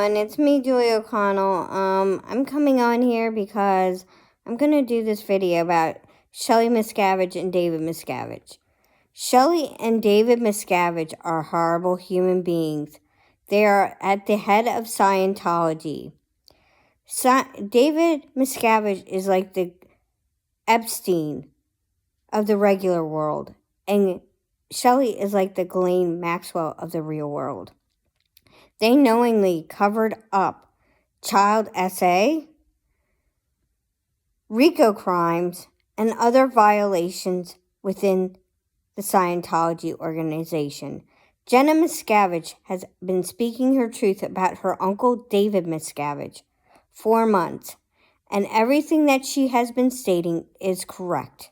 And it's me, Julie O'Connell. I'm coming on here because I'm going to do this video about Shelly Miscavige and David Miscavige. Shelly and David Miscavige are horrible human beings. They are at the head of Scientology. David Miscavige is like the Epstein of the regular world, and Shelly is like the Ghislaine Maxwell of the real world. They knowingly covered up child SA, RICO crimes, and other violations within the Scientology organization. Jenna Miscavige has been speaking her truth about her uncle David Miscavige for months, and everything that she has been stating is correct.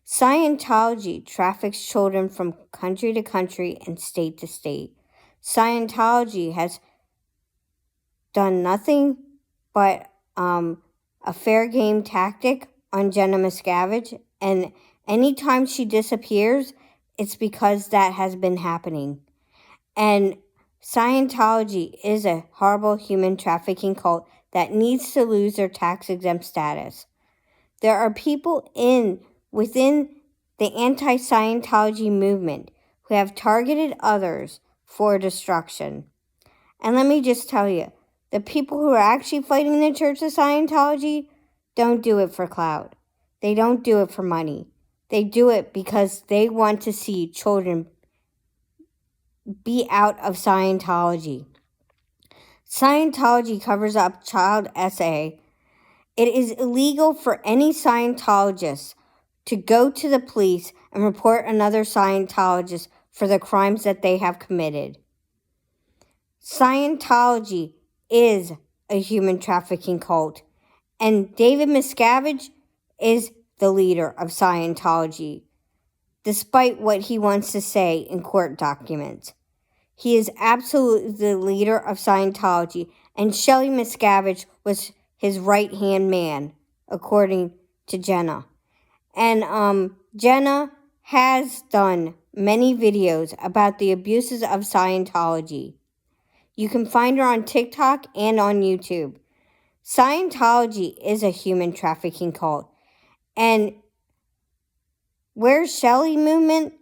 Scientology traffics children from country to country and state to state. Scientology has done nothing but a fair game tactic on Jenna Miscavige, and anytime she disappears, it's because that has been happening. And Scientology is a horrible human trafficking cult that needs to lose their tax-exempt status. There are people within the anti-Scientology movement who have targeted others for destruction. And let me just tell you, the people who are actually fighting the Church of Scientology don't do it for clout. They don't do it for money. They do it because they want to see children be out of Scientology. Scientology covers up child SA. It is illegal for any Scientologist to go to the police and report another Scientologist for the crimes that they have committed. Scientology is a human trafficking cult, and David Miscavige is the leader of Scientology, despite what he wants to say in court documents. He is absolutely the leader of Scientology, and Shelly Miscavige was his right-hand man, according to Jenna. And Jenna has done many videos about the abuses of Scientology. You can find her on TikTok and on YouTube. Scientology is a human trafficking cult. And where's Shelly movement?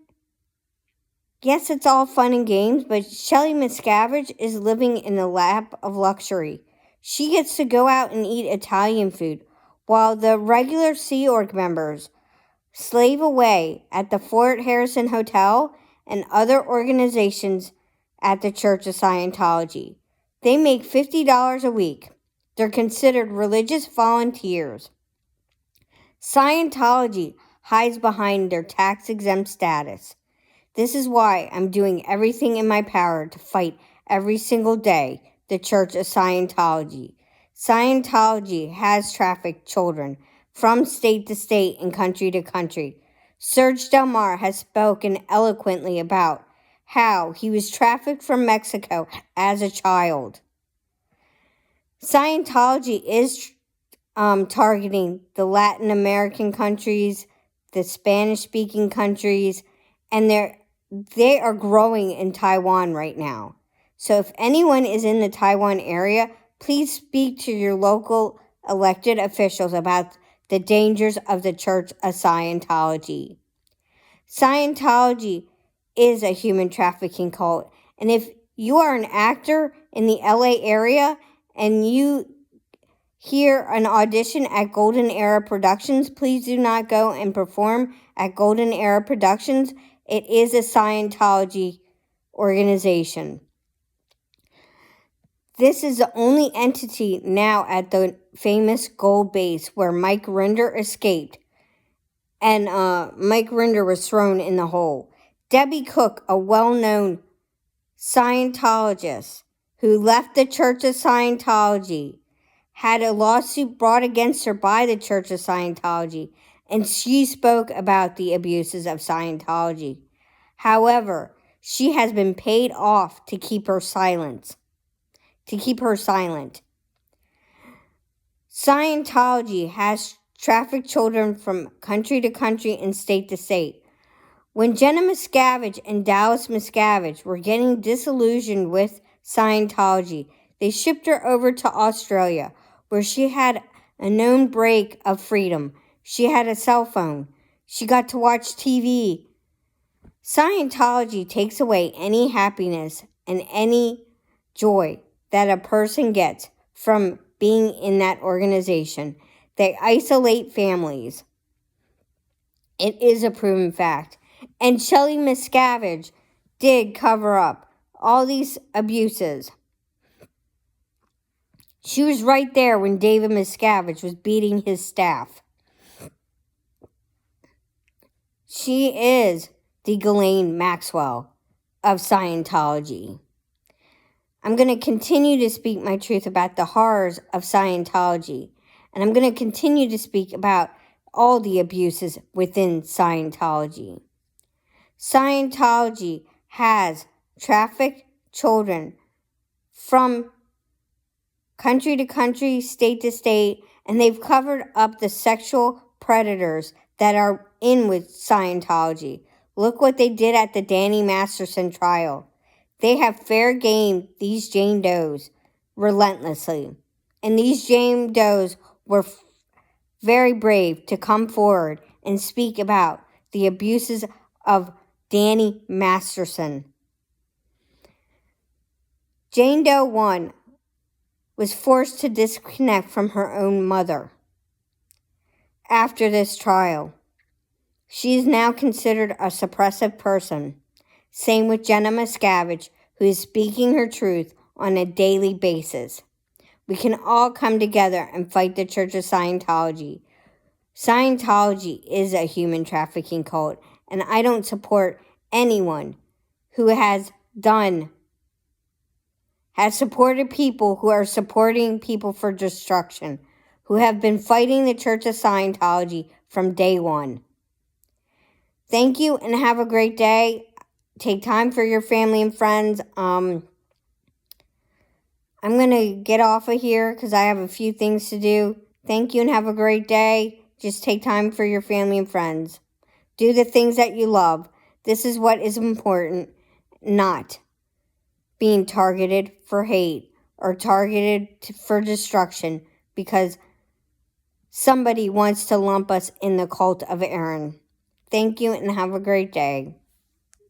Yes, it's all fun and games, but Shelly Miscavige is living in the lap of luxury. She gets to go out and eat Italian food, while the regular Sea Org members slave away at the Fort Harrison Hotel and other organizations at the Church of Scientology. They make $50 a week. They're considered religious volunteers. Scientology hides behind their tax-exempt status. This is why I'm doing everything in my power to fight every single day the Church of Scientology. Scientology has trafficked children from state to state and country to country. Serge Del Mar has spoken eloquently about how he was trafficked from Mexico as a child. Scientology is targeting the Latin American countries, the Spanish-speaking countries, and they are growing in Taiwan right now. So if anyone is in the Taiwan area, please speak to your local elected officials about the dangers of the Church of Scientology. Scientology is a human trafficking cult, and if you are an actor in the LA area and you hear an audition at Golden Era Productions, please do not go and perform at Golden Era Productions. It is a Scientology organization. This is the only entity now at the famous Gold Base where Mike Rinder escaped, and Mike Rinder was thrown in the hole. Debbie Cook, a well-known Scientologist who left the Church of Scientology, had a lawsuit brought against her by the Church of Scientology, and she spoke about the abuses of Scientology. However, she has been paid off to keep her silent. Scientology has trafficked children from country to country and state to state. When Jenna Miscavige and Dallas Miscavige were getting disillusioned with Scientology, They shipped her over to Australia, where she had a known break of freedom. She had a cell phone. She got to watch TV. Scientology takes away any happiness and any joy that a person gets from being in that organization. They isolate families. It is a proven fact. And Shelly Miscavige did cover up all these abuses. She was right there when David Miscavige was beating his staff. She is the Ghislaine Maxwell of Scientology. I'm going to continue to speak my truth about the horrors of Scientology. And I'm going to continue to speak about all the abuses within Scientology. Scientology has trafficked children from country to country, state to state, and they've covered up the sexual predators that are in with Scientology. Look what they did at the Danny Masterson trial. They have fair gamed these Jane Does relentlessly. And these Jane Does were very brave to come forward and speak about the abuses of Danny Masterson. Jane Doe 1 was forced to disconnect from her own mother after this trial. She is now considered a suppressive person. Same with Jenna Miscavige, who is speaking her truth on a daily basis. We can all come together and fight the Church of Scientology. Scientology is a human trafficking cult, and I don't support anyone who has supported people who are supporting people for destruction, who have been fighting the Church of Scientology from day one. Thank you and have a great day. Take time for your family and friends. I'm going to get off of here because I have a few things to do. Thank you and have a great day. Just take time for your family and friends. Do the things that you love. This is what is important, not being targeted for hate or targeted for destruction because somebody wants to lump us in the cult of Aaron. Thank you and have a great day.